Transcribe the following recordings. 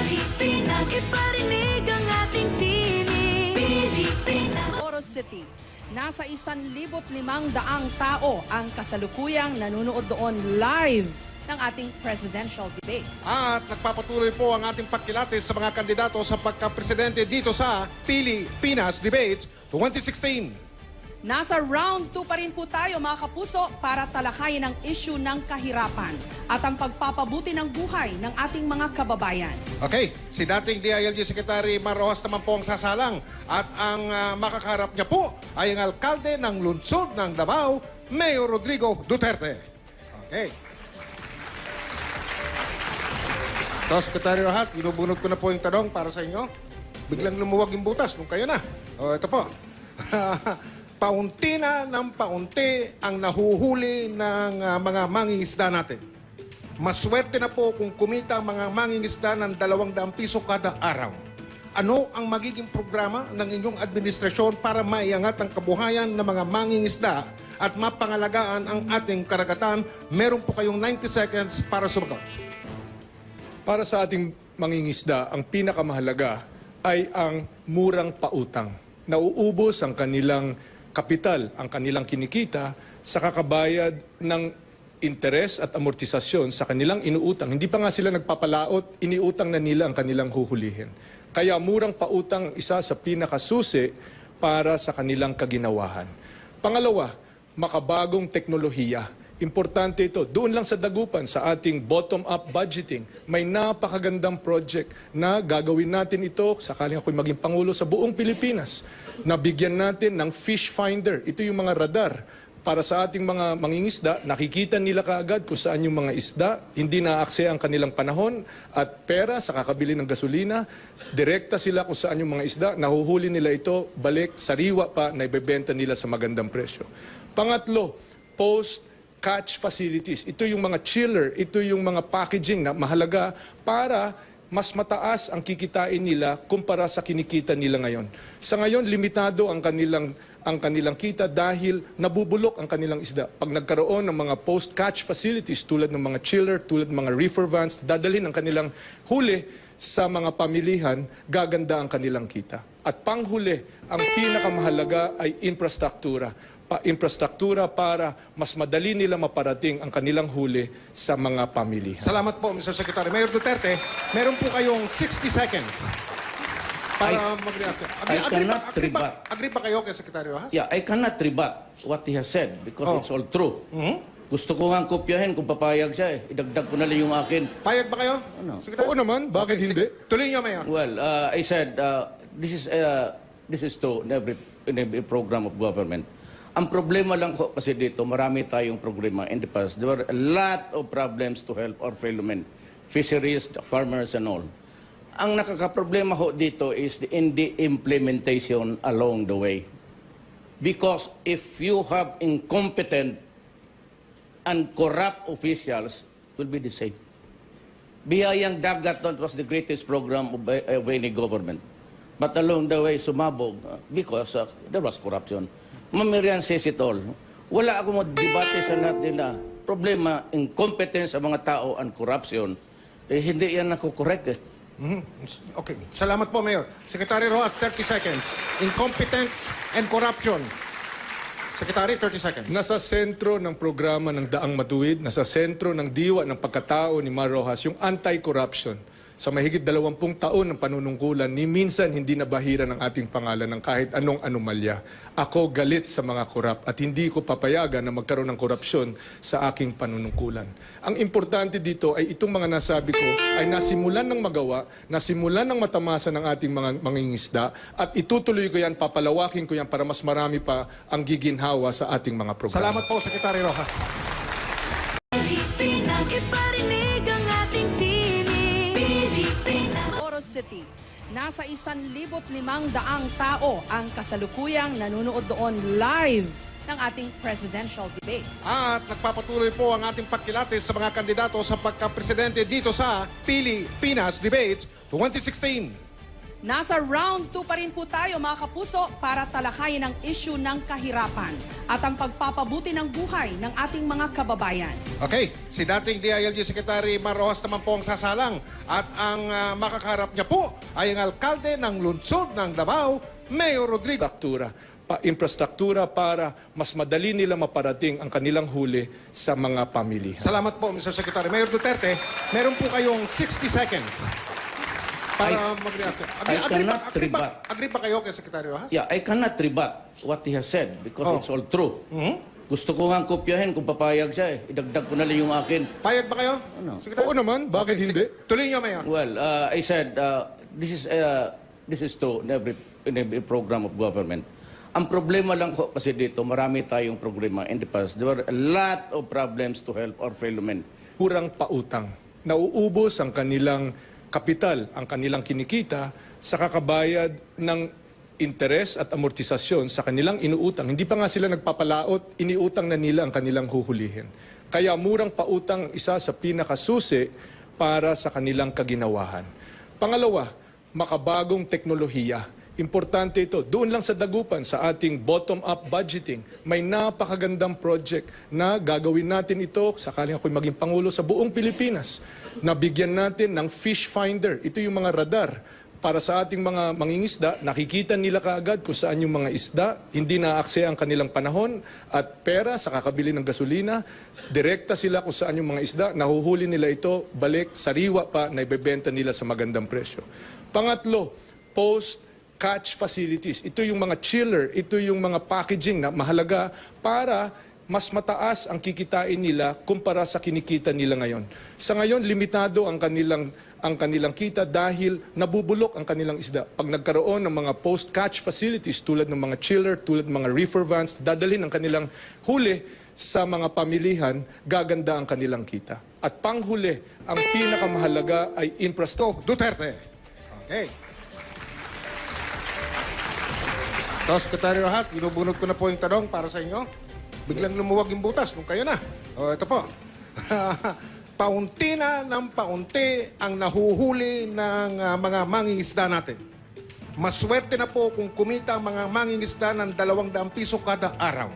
Pilipinas, iparinig ang ating tinig. Pilipinas. Oro City, nasa 1,500 tao ang kasalukuyang nanonood doon live ng ating presidential debate. At nagpapatuloy po ang ating pagkilatis sa mga kandidato sa pagka-presidente dito sa Pilipinas Debates 2016. Nasa round 2 pa rin po tayo mga kapuso para talakayin ang issue ng kahirapan at ang pagpapabuti ng buhay ng ating mga kababayan. Okay, si dating DILG Secretary Mar Rojas naman po ang sasalang at ang makakarap niya po ay ang alkalde ng lungsod ng Davao, Mayor Rodrigo Duterte. Okay. So, Secretary Rojas, binubunot ko na po yung tanong para sa inyo. Biglang lumuwag yung butas nung kayo na. O, ito po. Paunti na ng paunti ang nahuhuli ng mga mangingisda natin. Maswerte na po kung kumita ang mga mangingisda ng 200 piso kada araw. Ano ang magiging programa ng inyong administrasyon para maiangat ang kabuhayan ng mga mangingisda at mapangalagaan ang ating karagatan? Meron po kayong 90 seconds para sumagot. Para sa ating mangingisda, ang pinakamahalaga ay ang murang pautang. Nauubos ang kanilang kapital, ang kanilang kinikita sa kakabayad ng interes at amortisasyon sa kanilang inuutang. Hindi pa nga sila nagpapalaot, iniutang na nila ang kanilang huhulihin. Kaya murang pautang isa sa pinakasusi para sa kanilang kaginawahan. Pangalawa, makabagong teknolohiya. Importante ito. Doon lang sa dagupan, sa ating bottom-up budgeting, may napakagandang project na gagawin natin ito, sakaling ako'y maging Pangulo sa buong Pilipinas. Nabigyan natin ng fish finder. Ito yung mga radar para sa ating mga mangingisda. Nakikita nila kaagad kung saan yung mga isda. Hindi naakse ang kanilang panahon at pera sa kakabili ng gasolina. Direkta sila kung saan yung mga isda. Nahuhuli nila ito, balik, sariwa pa, na ibebenta nila sa magandang presyo. Pangatlo, post-catch facilities. Ito yung mga chiller, ito yung mga packaging na mahalaga para mas mataas ang kikitain nila kumpara sa kinikita nila ngayon. Sa ngayon, limitado ang kanilang kita dahil nabubulok ang kanilang isda. Pag nagkaroon ng mga post-catch facilities tulad ng mga chiller, tulad ng mga reefer vans, dadalhin ang kanilang huli sa mga pamilihan, gaganda ang kanilang kita. At panghuli, ang pinakamahalaga ay infrastruktura. Infrastruktura para mas madali nila maparating ang kanilang huli sa mga pamilihan. Salamat po, Mr. Secretary. Mayor Duterte, meron po kayong 60 seconds para mag-react. Agree ba kayo kay Secretary Rojas? Yeah, I cannot rebut what he has said because it's all true. Gusto ko nga kopyahin kung papayag siya eh. Idagdag ko na lang yung akin. Payag ba kayo? Secretary? Oo naman, bakit hindi? Tuloy niyo, Mayor. Well, I said this is true in every program of government. Ang problema lang ko kasi dito, marami tayong problema in the past. There were a lot of problems to help our fellow men, fisheries, farmers and all. Ang nakakaproblema ho dito is in the implementation along the way. Because if you have incompetent and corrupt officials, it will be the same. Biyayang Dagat was the greatest program of any government. But along the way, sumabog because there was corruption. Mamirian says it all. Wala akong mag-debate sa lahat nila. Problema, incompetence sa mga tao and corruption, hindi yan ako-correct eh. Okay. Salamat po, Mayor. Secretary Rojas, 30 seconds. Incompetence and corruption. Secretary, 30 seconds. Nasa sentro ng programa ng Daang Matuwid, nasa sentro ng diwa ng pagkatao ni Mar Rojas, yung anti-corruption. Sa mahigit 20 taon ng panunungkulan, ni minsan hindi nabahira ng ating pangalan ng kahit anong anomalya. Ako galit sa mga korap at hindi ko papayagan na magkaroon ng korupsyon sa aking panunungkulan. Ang importante dito ay itong mga nasabi ko ay nasimulan ng magawa, nasimulan ng matamasa ng ating mga mangingisda at itutuloy ko yan, papalawakin ko yan para mas marami pa ang giginhawa sa ating mga programa. Salamat po, Secretary Rojas. Pilipinas, iparinig ang ating tinig. Pilipinas. Oro City, nasa 1,500 tao ang kasalukuyang nanonood doon live ng ating presidential debate. At nagpapatuloy po ang ating pagkilatis sa mga kandidato sa pagka-presidente dito sa Pilipinas Debates 2016. Nasa round 2 pa rin po tayo mga kapuso para talakayin ang issue ng kahirapan at ang pagpapabuti ng buhay ng ating mga kababayan. Okay, si dating DILG Secretary Mar Rojas naman po ang sasalang at ang makakarap niya po ay ang alkalde ng lungsod ng Davao, Mayor Rodrigo. Infrastruktura para mas madali nila maparating ang kanilang huli sa mga pamilya. Salamat po, Mr. Secretary. Mayor Duterte, meron po kayong 60 seconds para mag-react. Agree ba kayo kay Secretary Rojas? Yeah, I cannot rebut what he has said because Oh. it's all true. Gusto ko nga kopyahin kung papayag siya eh. Idagdag ko na lang yung akin. Payag ba kayo? Secretary? Oo naman, bakit hindi? Tuloy niyo, Mayor. Well, I said, this is true in every program of government. Ang problema lang ko kasi dito, marami tayong problema in the past. There were a lot of problems to help our fellow men. Kurang pautang. Nauubos ang kanilang kapital, ang kanilang kinikita sa kakabayad ng interes at amortisasyon sa kanilang inuutang. Hindi pa nga sila nagpapalaot, iniutang na nila ang kanilang huhulihin. Kaya murang pautang isa sa pinakasusi para sa kanilang kaginawahan. Pangalawa, makabagong teknolohiya. Importante ito. Doon lang sa dagupan, sa ating bottom-up budgeting, may napakagandang project na gagawin natin ito, sakaling ako'y maging Pangulo sa buong Pilipinas, na bigyan natin ng fish finder. Ito yung mga radar para sa ating mga mangingisda, nakikita nila kaagad kung saan yung mga isda, hindi naaaksaya ang kanilang panahon at pera sa kakabili ng gasolina, direkta sila kung saan yung mga isda, nahuhuli nila ito, balik, sariwa pa, na ibebenta nila sa magandang presyo. Pangatlo, post-catch facilities. Ito yung mga chiller, ito yung mga packaging na mahalaga para mas mataas ang kikitain nila kumpara sa kinikita nila ngayon. Sa ngayon, limitado ang kanilang kita dahil nabubulok ang kanilang isda. Pag nagkaroon ng mga post-catch facilities tulad ng mga chiller, tulad ng mga reefer vans, dadalhin ang kanilang huli sa mga pamilihan, gaganda ang kanilang kita. At panghuli, ang pinakamahalaga ay infrastructure. Duterte. Okay. So, Secretary Rojas, binubunot ko na po yung tanong para sa inyo. Biglang lumuwag yung butas nung kayo na. O, ito po. Paunti na ng paunti ang nahuhuli ng mga mangingisda natin. Maswerte na po kung kumita ang mga mangingisda ng 200 piso kada araw.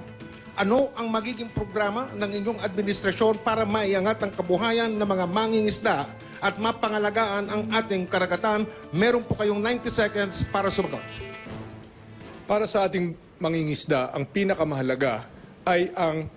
Ano ang magiging programa ng inyong administrasyon para maiangat ang kabuhayan ng mga mangingisda at mapangalagaan ang ating karagatan? Meron po kayong 90 seconds para sumagot. Para sa ating mangingisda, ang pinakamahalaga ay ang